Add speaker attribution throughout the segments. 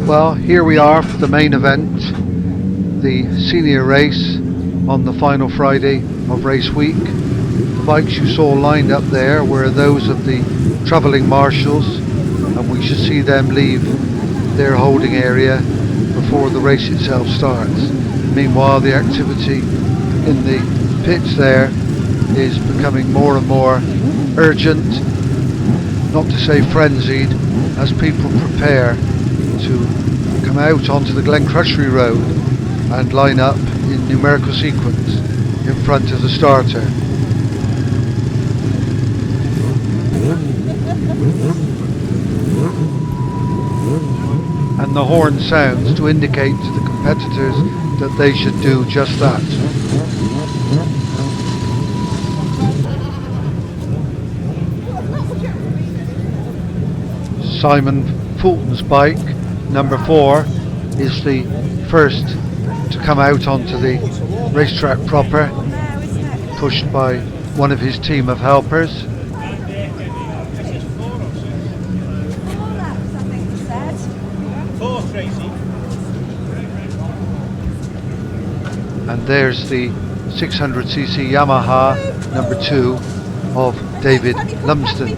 Speaker 1: Well, here we are for the main event, the senior race on the final Friday of race week. The bikes you saw lined up there were those of the travelling marshals, and we should see them leave their holding area before the race itself starts. Meanwhile, the activity in the pits there is becoming more and more urgent, not to say frenzied, as people prepare to come out onto the Glencruchery Road and line up in numerical sequence in front of the starter. And the horn sounds to indicate to the competitors that they should do just that. Simon Fulton's bike, number 4, is the first to come out onto the racetrack proper, pushed by one of his team of helpers. And there's the 600cc Yamaha number 2 of David Lumsden.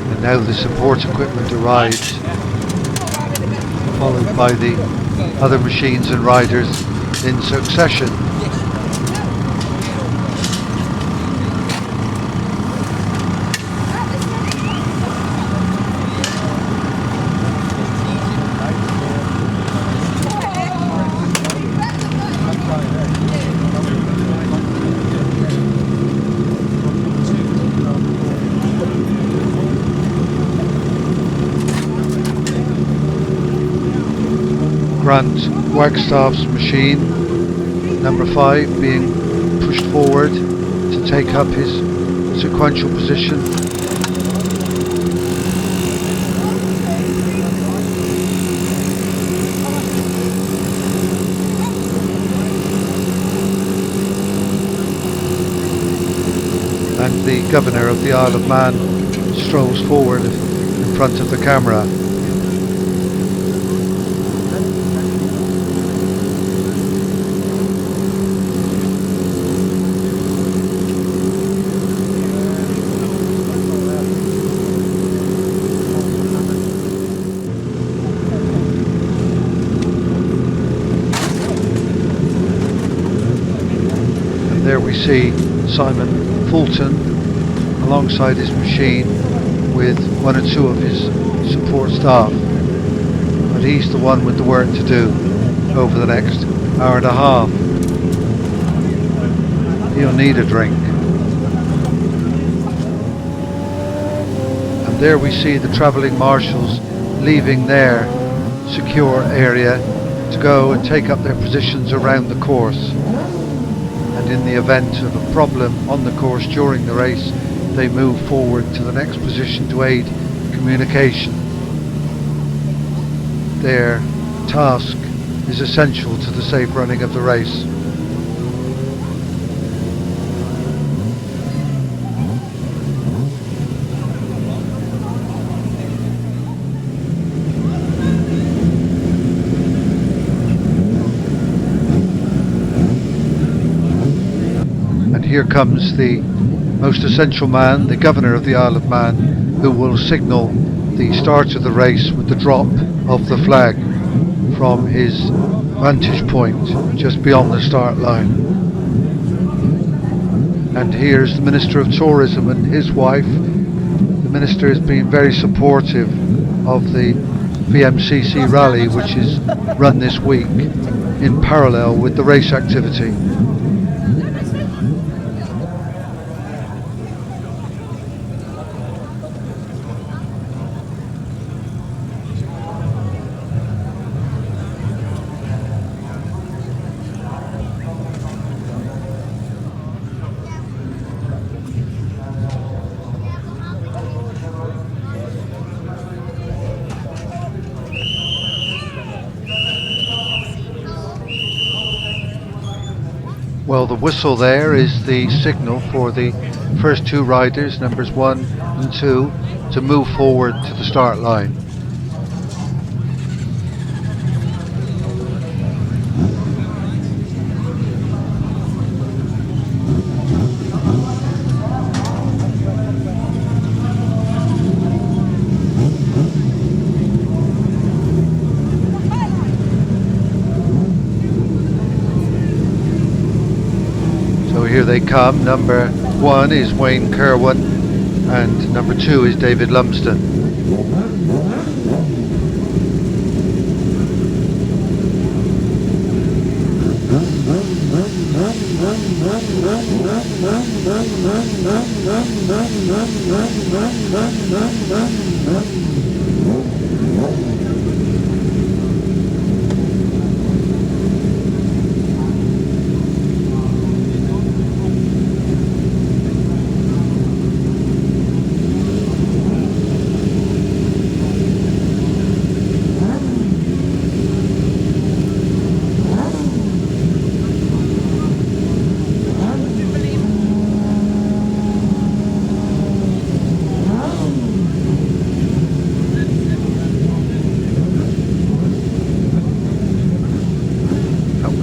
Speaker 1: And now the support equipment arrives, followed by the other machines and riders in succession. Grant Wagstaff's machine, number 5, being pushed forward to take up his sequential position. And the Governor of the Isle of Man strolls forward in front of the camera. There we see Simon Fulton alongside his machine with 1 or 2 of his support staff, but he's the one with the work to do over the next hour and a half. He'll need a drink. And there we see the travelling marshals leaving their secure area to go and take up their positions around the course. And in the event of a problem on the course during the race, they move forward to the next position to aid communication. Their task is essential to the safe running of the race. Here comes the most essential man, the Governor of the Isle of Man, who will signal the start of the race with the drop of the flag from his vantage point just beyond the start line. And here's the Minister of Tourism and his wife. The Minister has been very supportive of the VMCC rally, which is run this week in parallel with the race activity. Well, the whistle there is the signal for the first two riders, numbers 1 and 2, to move forward to the start line. Here they come. Number 1 is Wayne Kerwin and number 2 is David Lumsden.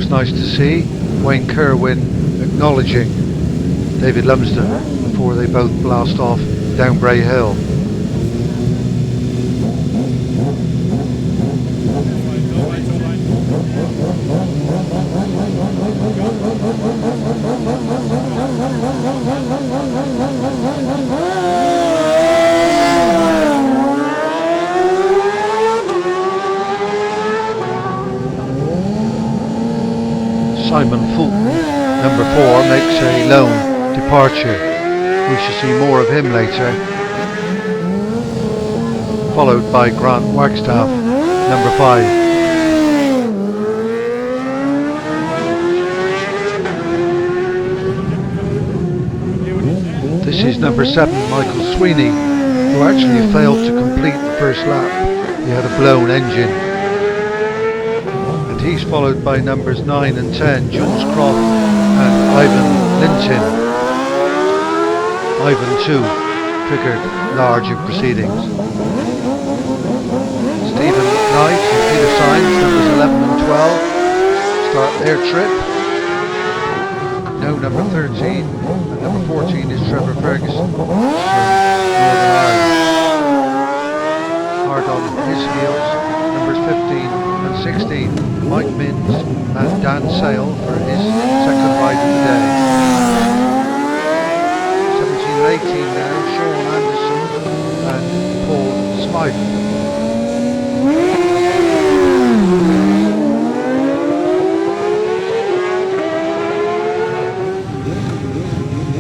Speaker 1: Nice to see Wayne Kerwin acknowledging David Lumsden before they both blast off down Bray Hill. Simon Fulton, number 4, makes a lone departure. We shall see more of him later. Followed by Grant Wagstaff, number 5. This is number 7, Michael Sweeney, who actually failed to complete the first lap. He had a blown engine. He's followed by numbers 9 and 10, Jules Croft and Ivan Linton. Ivan too figured large in proceedings. Stephen Mcknight and Peter Symes, numbers 11 and 12, start their trip. No, number 13 and number 14 is Trevor Ferguson from Northern Ireland. Hard on his heels, numbers 15 and 16, Mike Minns and Dan Sale for his second ride of the day. 17 and 18 now, Shaun Anderson and Paul Smyth.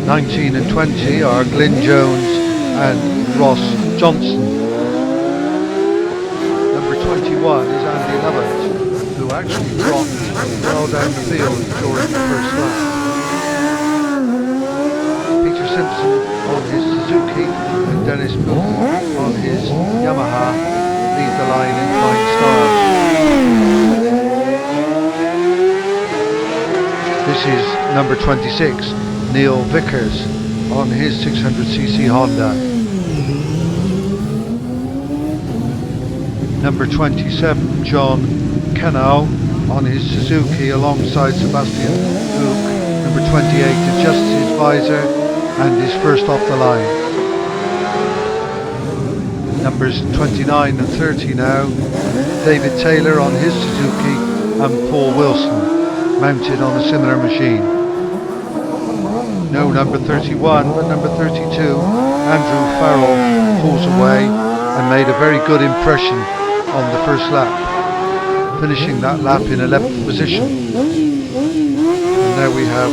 Speaker 1: 19 and 20 are Glyn Jones and Ross Johnson. Number 21 is Andy Lovett, who actually dropped well down the field during the first lap. Peter Simpson on his Suzuki and Dennis Booth on his Yamaha lead the line in flying stars. This is number 26, Neil Vickers on his 600cc Honda. Number 27, John Kenau on his Suzuki alongside Sebastian Hook. Number 28 adjusts his visor and is first off the line. Numbers 29 and 30 now, David Taylor on his Suzuki and Paul Wilson mounted on a similar machine. No number 31 but number 32, Andrew Farrell, pulls away and made a very good impression on the first lap, finishing that lap in 11th position. And now we have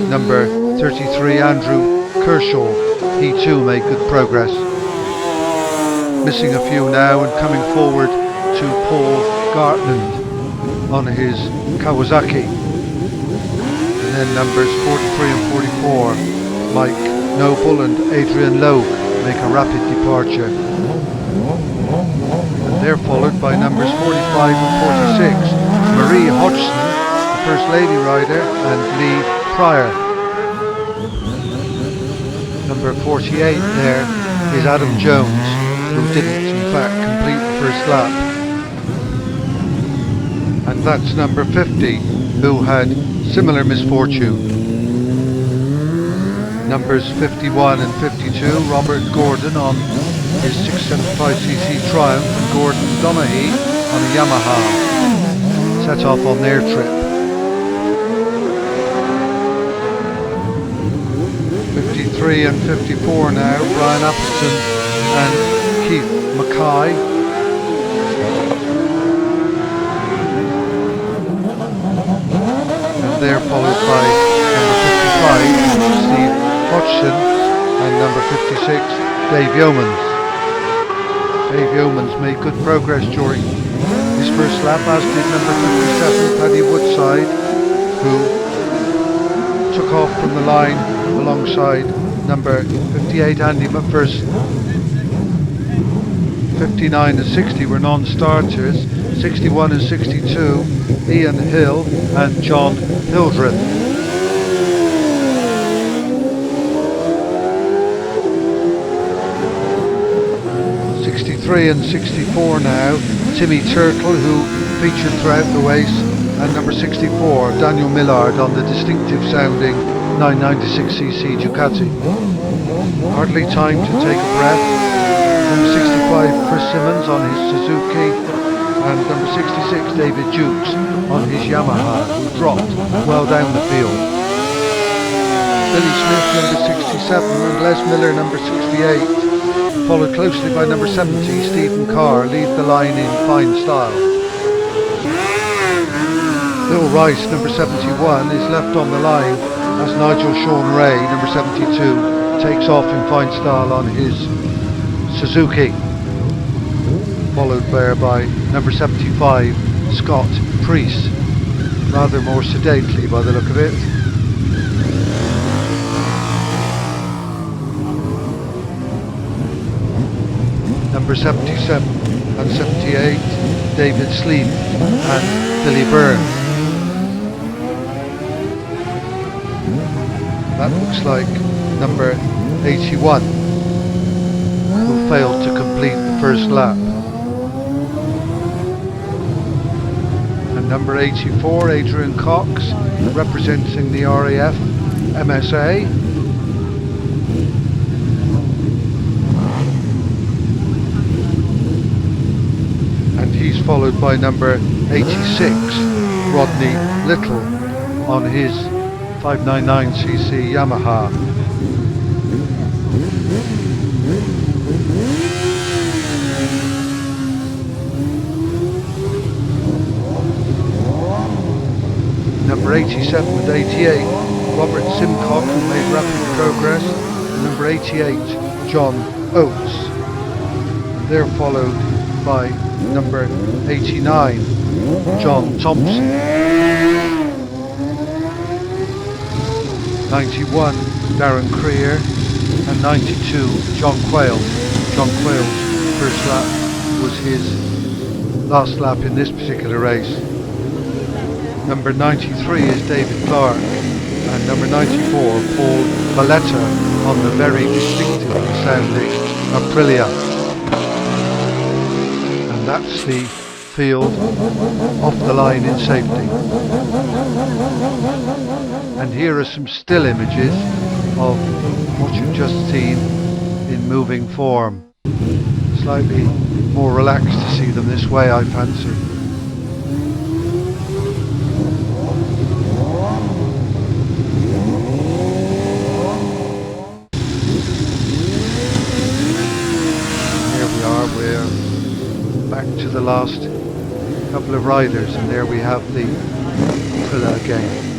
Speaker 1: number 33, Andrew Kershaw. He too made good progress. Missing a few now and coming forward to Paul Gartland on his Kawasaki. And then numbers 43 and 44, Mike Noble and Adrian Logue make a rapid departure. And they're followed by numbers 45 and 46, Marie Hodgson, the First Lady rider, and Lee prior. Number 48 there is Adam Jones, who didn't in fact complete the first lap. And that's number 50, who had similar misfortune. Numbers 51 and 52, Robert Gordon on his 675cc Triumph and Gordon Donaghy on a Yamaha set off on their trip. 53 and 54 now, Brian Appleton and Keith Mackay. And they're followed by number 55, Steve Hodgson, and number 56, Dave Yeomans. Dave Yeomans made good progress during his first lap, as did number 57, Paddy Woodside, who took off from the line alongside number 58, Andy McPherson. 59 and 60 were non-starters, 61 and 62, Ian Hill and John Hildreth. 63 and 64 now, Timmy Turtle, who featured throughout the race, and number 64, Daniel Millard on the distinctive sounding 996cc Ducati. Hardly time to take a breath. Number 65, Chris Simmons on his Suzuki, and number 66, David Jukes on his Yamaha, who dropped well down the field. Billy Smith, number 67, and Les Miller, number 68. Followed closely by number 70, Stephen Carr, lead the line in fine style. Bill Rice, number 71, is left on the line as Nigel Shaun Ray, number 72, takes off in fine style on his Suzuki. Followed there by number 75, Scott Priest, rather more sedately by the look of it. Number 77 and 78, David Sleith and Billy Byrne. That looks like number 81, who failed to complete the first lap. And number 84, Adrian Cox, representing the RAF MSA. He's followed by number 86, Rodney Little, on his 599cc Yamaha. Number 87 and 88, Robert Simcock, who made rapid progress. Number 88, John Oates. They're followed by number 89, John Thompson. 91, Darren Creer, and 92, John Quayle. John Quayle's first lap was his last lap in this particular race. Number 93 is David Clark, and number 94, Paul Baleta on the very distinctive sounding Aprillia. That's the field off the line in safety. And here are some still images of what you've just seen in moving form. Slightly more relaxed to see them this way, I fancy. Here we are, we're back to the last couple of riders, and there we have the Aprillia again.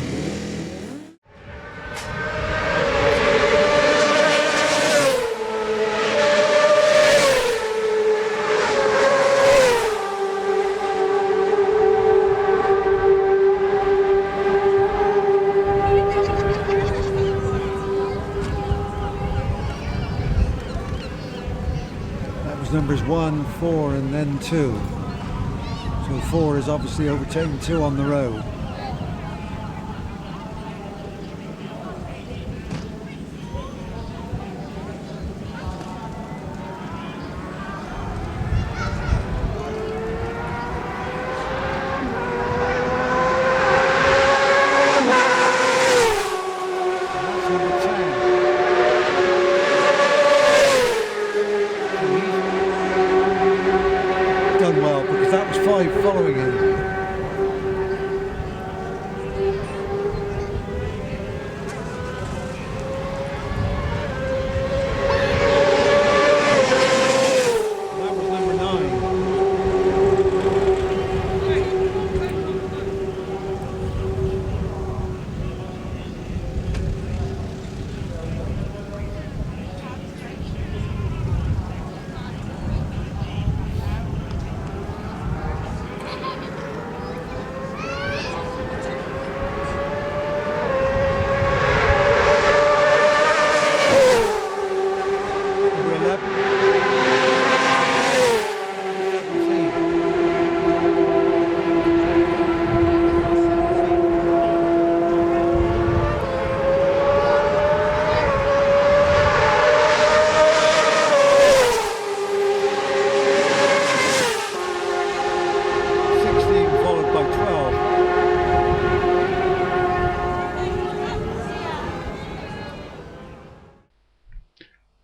Speaker 1: Numbers 1, 4 and then 2. So 4 is obviously overtaking 2 on the road.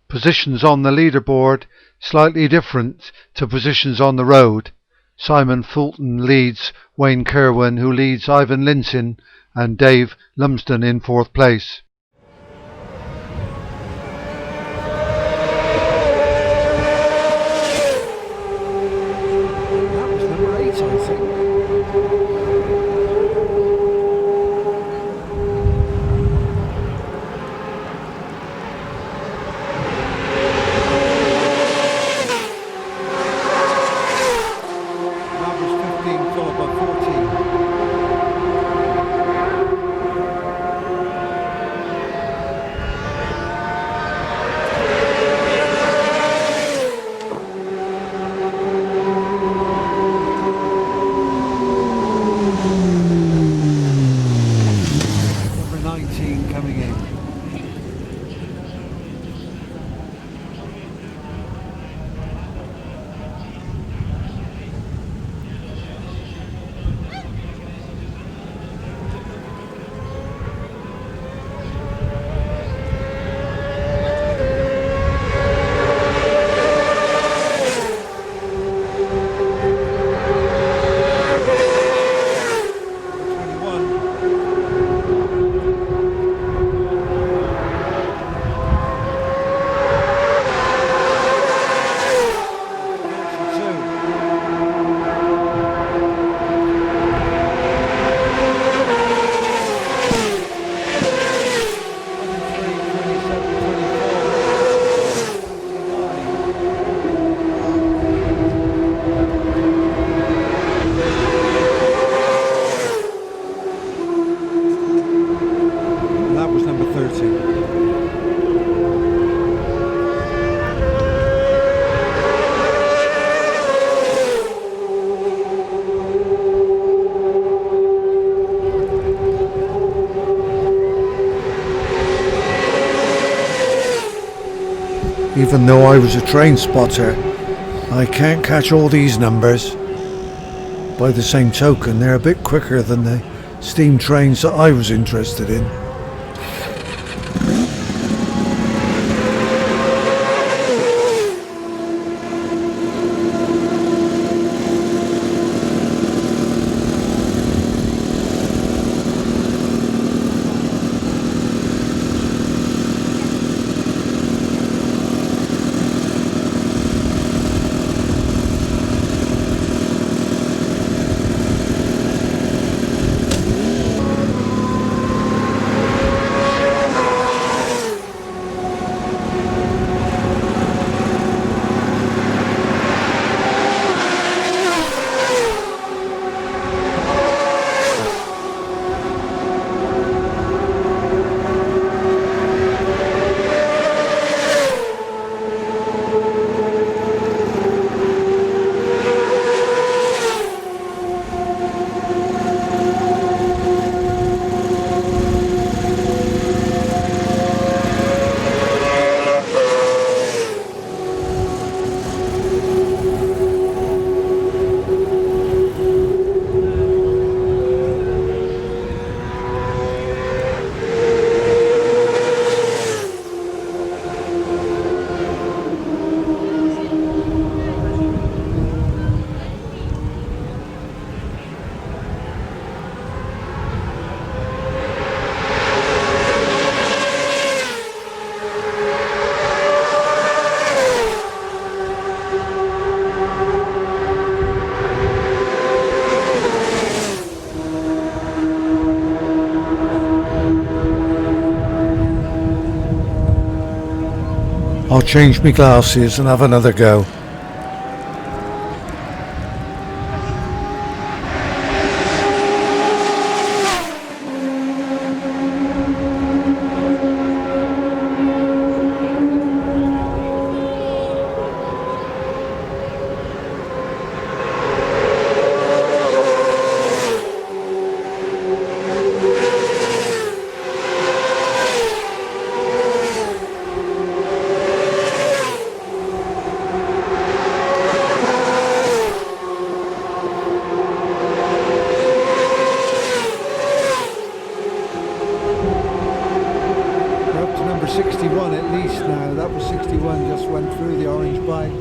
Speaker 1: Positions on the leaderboard slightly different to positions on the road. Simon Fulton leads Wayne Kerwin, who leads Ivan Linson, and Dave Lumsden in fourth place.
Speaker 2: That was number 8, I think.
Speaker 3: Even though I was a train spotter, I can't catch all these numbers. By the same token, they're a bit quicker than the steam trains that I was interested in. I'll change my glasses and have another go.
Speaker 2: We're up to number 61 at least now. That was 61, just went through the orange bike.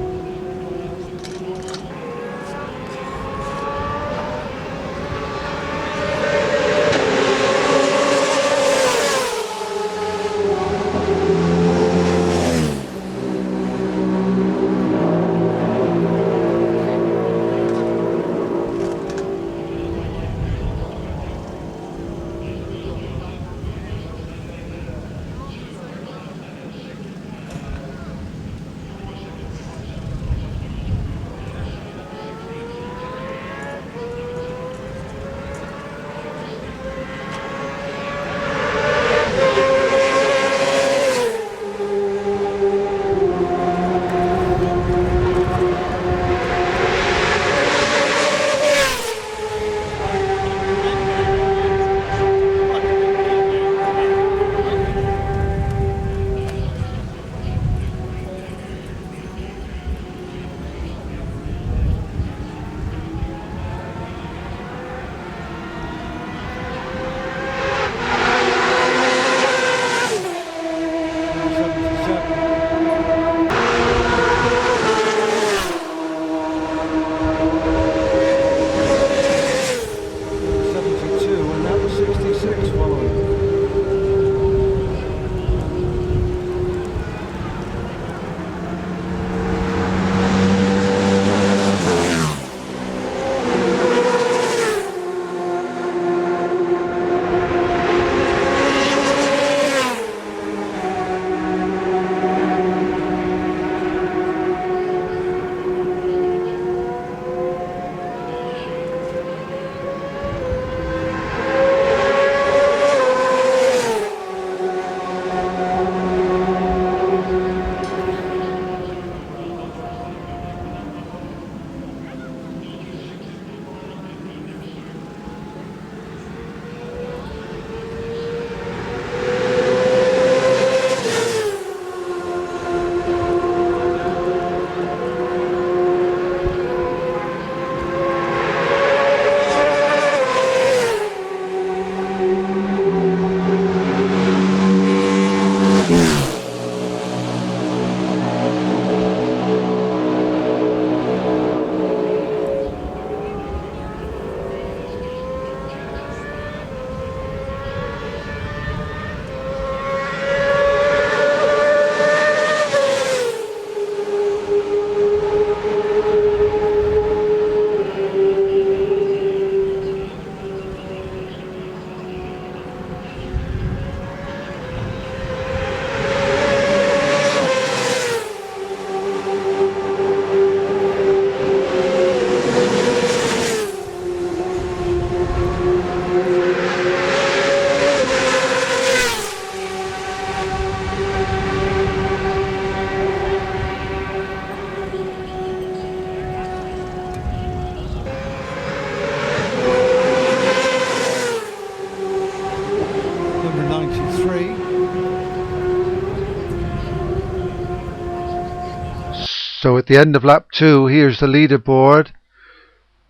Speaker 1: So at the end of lap 2, here's the leaderboard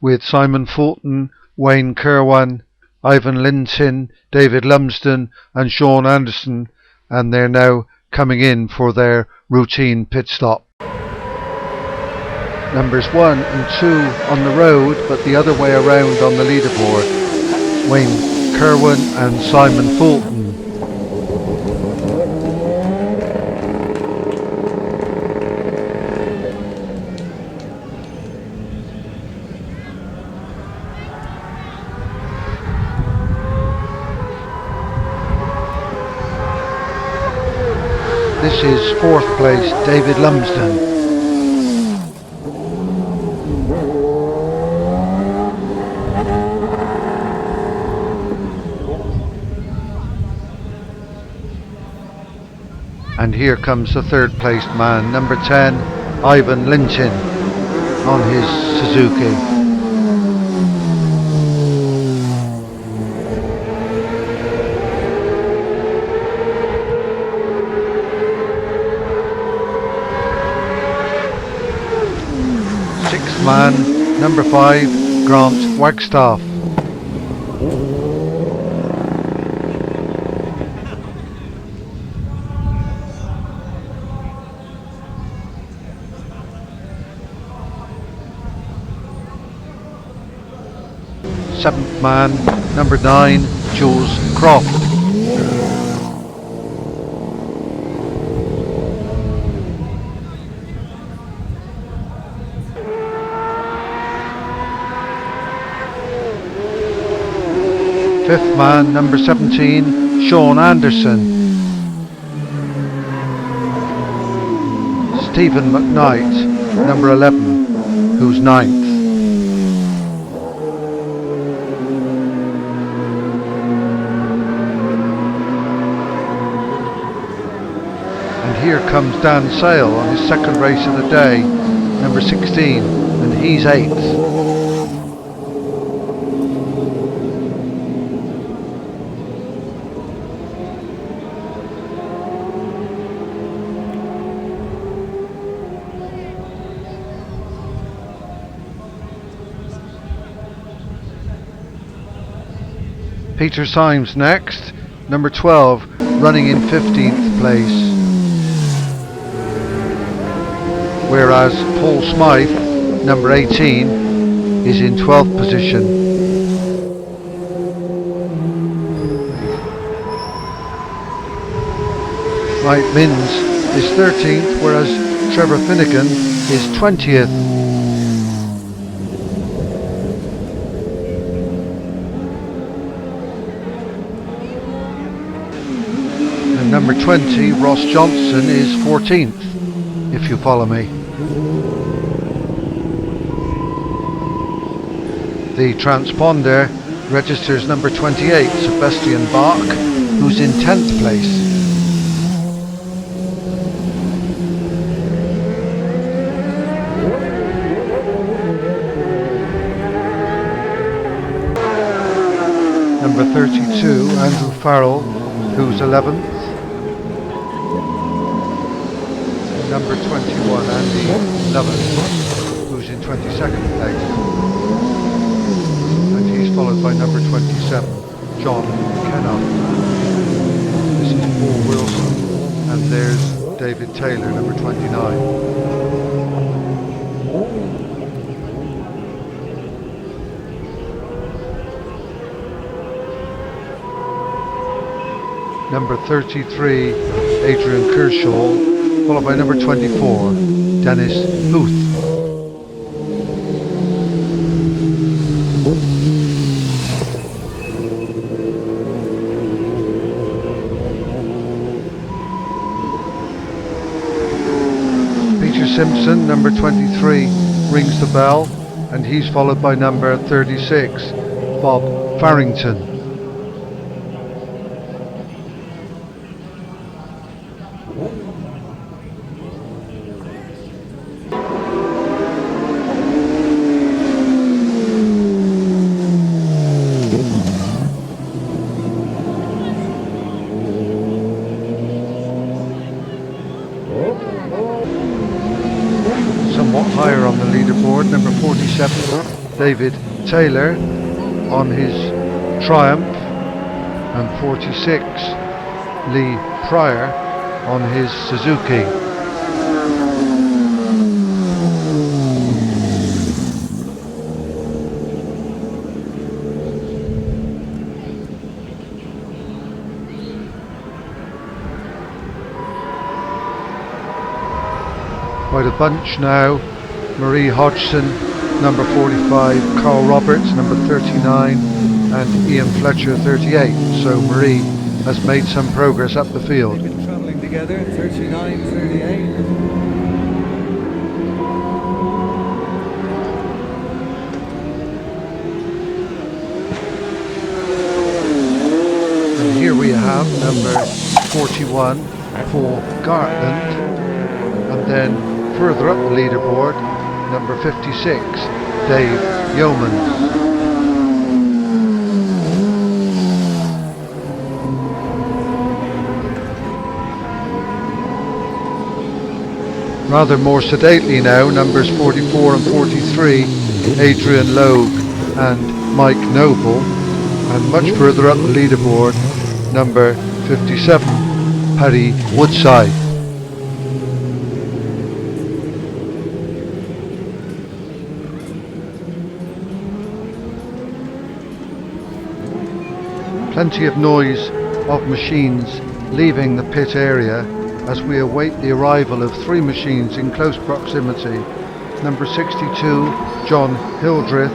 Speaker 1: with Simon Fulton, Wayne Kirwan, Ivan Linton, David Lumsden and Shaun Anderson, and they're now coming in for their routine pit stop. Numbers 1 and 2 on the road, but the other way around on the leaderboard. Wayne Kirwan and Simon Fulton. This is 4th place, David Lumsden. And here comes the 3rd placed man, number 10, Ivan Linton, on his Suzuki. Sixth man, number 5, Grant Wagstaff. Seventh man, number 9, Jules Croft. Fifth man, number 17, Shaun Anderson. Stephen Mcknight, number 11, who's 9th. Here comes Dan Sale on his 2nd race of the day, number 16, and he's 8th. Peter Symes next, number 12, running in 15th place. Whereas Paul Smyth, number 18, is in 12th position. Mike Minns is 13th, whereas Trevor Finnegan is 20th. And number 20, Ross Johnson, is 14th, if you follow me. The transponder registers number 28, Sebastian Bach, who's in 10th place. Number 32, Andrew Farrell, who's 11th. Number 21, Andy Lovett, who's in 22nd place. Followed by number 27, John McKenna. This is Paul Wilson, and there's David Taylor, number 29. Number 33, Adrian Kershaw, followed by number 24, Dennis Booth. Simpson, number 23, rings the bell, and he's followed by number 36, Bob Farrington. Higher on the leaderboard, number 47, David Taylor on his Triumph, and 46, Lee Pryor on his Suzuki. Quite a bunch now. Marie Hodgson, number 45, Carl Roberts, number 39, and Ian Fletcher, 38. So Marie has made some progress up the field.
Speaker 2: They've been travelling together, 39-38.
Speaker 1: And here we have number 41, Paul Gartland, and then further up the leaderboard, number 56, Dave Yeomans. Rather more sedately now, numbers 44 and 43, Adrian Logue and Mike Noble, and much further up the leaderboard, number 57, Paddy Woodside. Plenty of noise of machines leaving the pit area as we await the arrival of 3 machines in close proximity. Number 62, John Hildreth,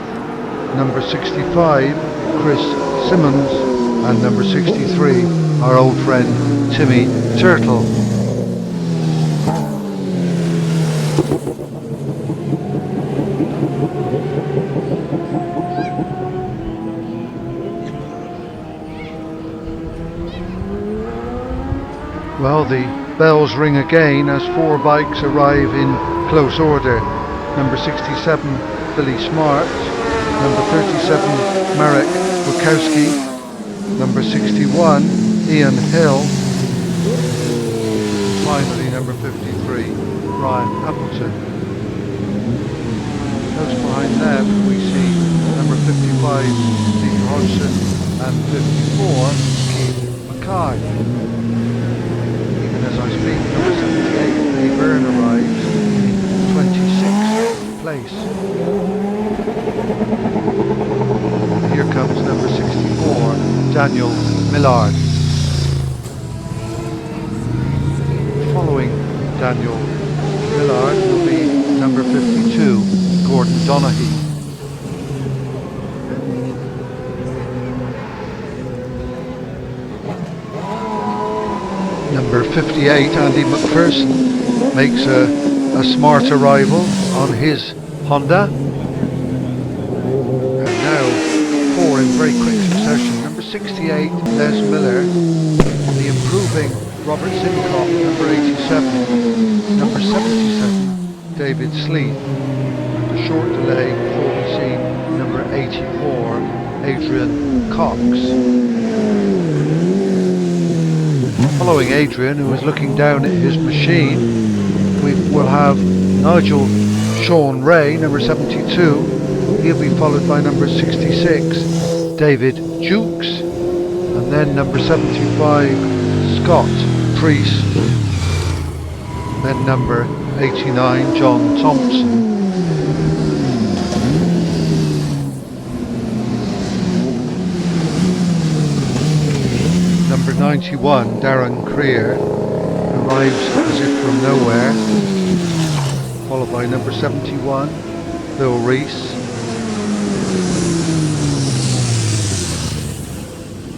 Speaker 1: number 65, Chris Simmons, and number 63, our old friend Timmy Turtle. Well, the bells ring again as 4 bikes arrive in close order. Number 67, Billy Smart. Number 37, Marek Wachowski. Number 61, Ian Hill. Finally, number 53, Ryan Appleton. Close behind them, we see number 55, Steve Hodgson, and 54, Keith Mackay. As I speak, number 78, Byrne arrives in 26th place. Here comes number 64, Daniel Millard. Following Daniel Millard will be number 52, Gordon Donaghy. Number 58, Andy McPherson, makes a smart arrival on his Honda. And now 4 in very quick succession. Number 68, Les Miller. The improving Robert Sincock, number 87. Number 77, David Sleith. And a short delay before we see number 84, Adrian Cox. Following Adrian, who is looking down at his machine, we will have Nigel Shaun Ray, number 72. He'll be followed by number 66, David Jukes, and then number 75, Scott Priest, then number 89, John Thompson. Number 91, Darren Creer, arrives as if from nowhere, followed by number 71, Bill Rees.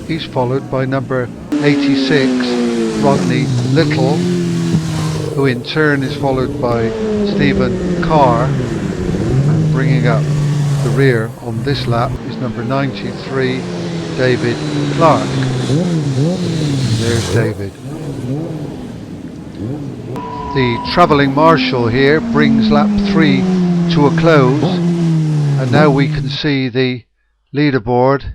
Speaker 1: He's followed by number 86, Rodney Little, who in turn is followed by Stephen Carr. And bringing up the rear on this lap is number 93, David Clark. There's David. The travelling marshal here brings lap 3 to a close, and now we can see the leaderboard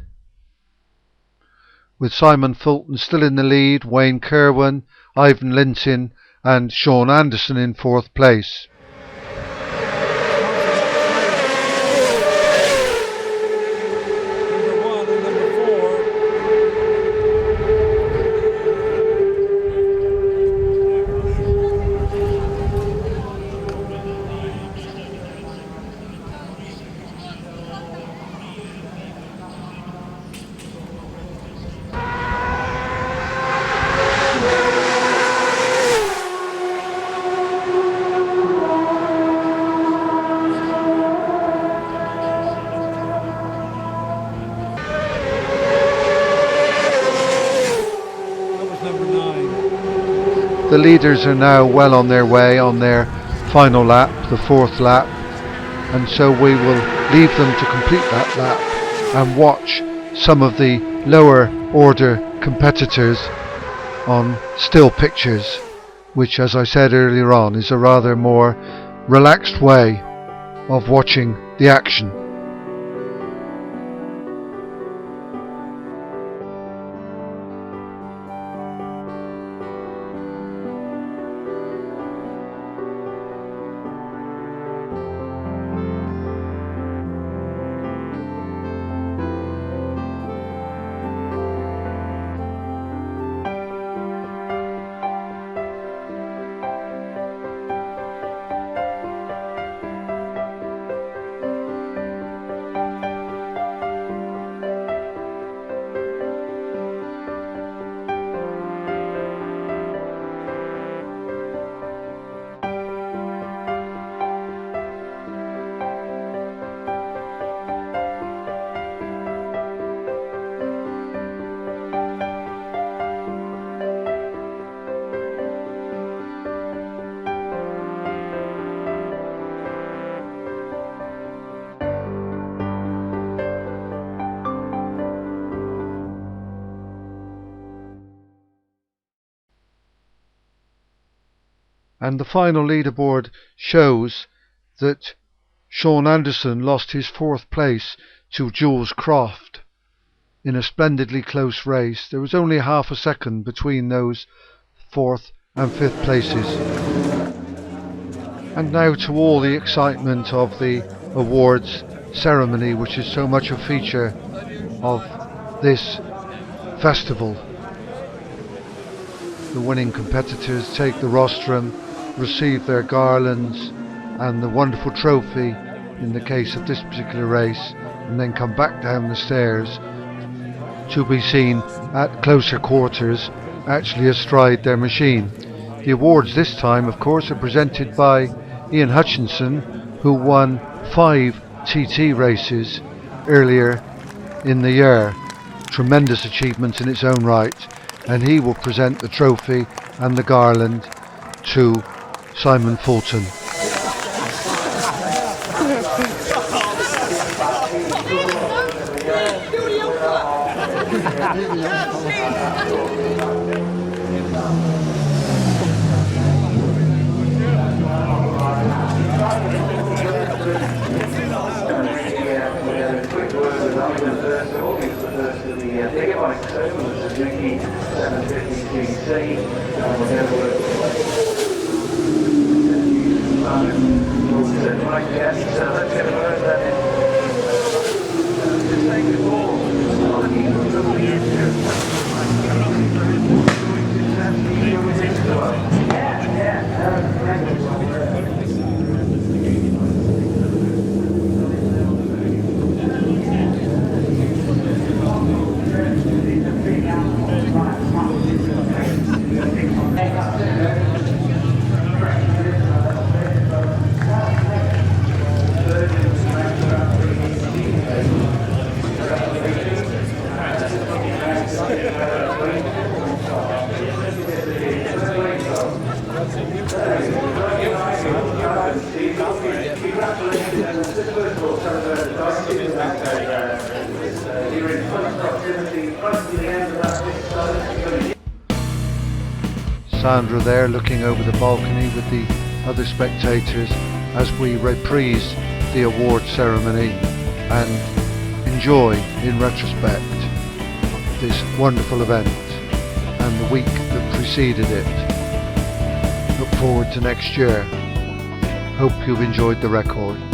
Speaker 1: with Simon Fulton still in the lead, Wayne Kerwin, Ivan Linton and Sean Anderson in 4th place. the leaders are now well on their way on their final lap, the 4th lap, and so we will leave them to complete that lap and watch some of the lower order competitors on still pictures, which, as I said earlier on, is a rather more relaxed way of watching the action. And the final leaderboard shows that Shaun Anderson lost his 4th place to Jules Croft in a splendidly close race. There was only half a second between those 4th and 5th places. And now to all the excitement of the awards ceremony, which is so much a feature of this festival. The winning competitors take the rostrum, receive their garlands and the wonderful trophy in the case of this particular race, and then come back down the stairs to be seen at closer quarters actually astride their machine. The awards this time, of course, are presented by Ian Hodgson, who won 5 TT races earlier in the year. Tremendous achievement in its own right, and he will present the trophy and the garland to Simon Fulton. Sandra there looking over the balcony with the other spectators as we reprise the award ceremony and enjoy in retrospect this wonderful event and the week that preceded it. Look forward to next year. Hope you've enjoyed the record.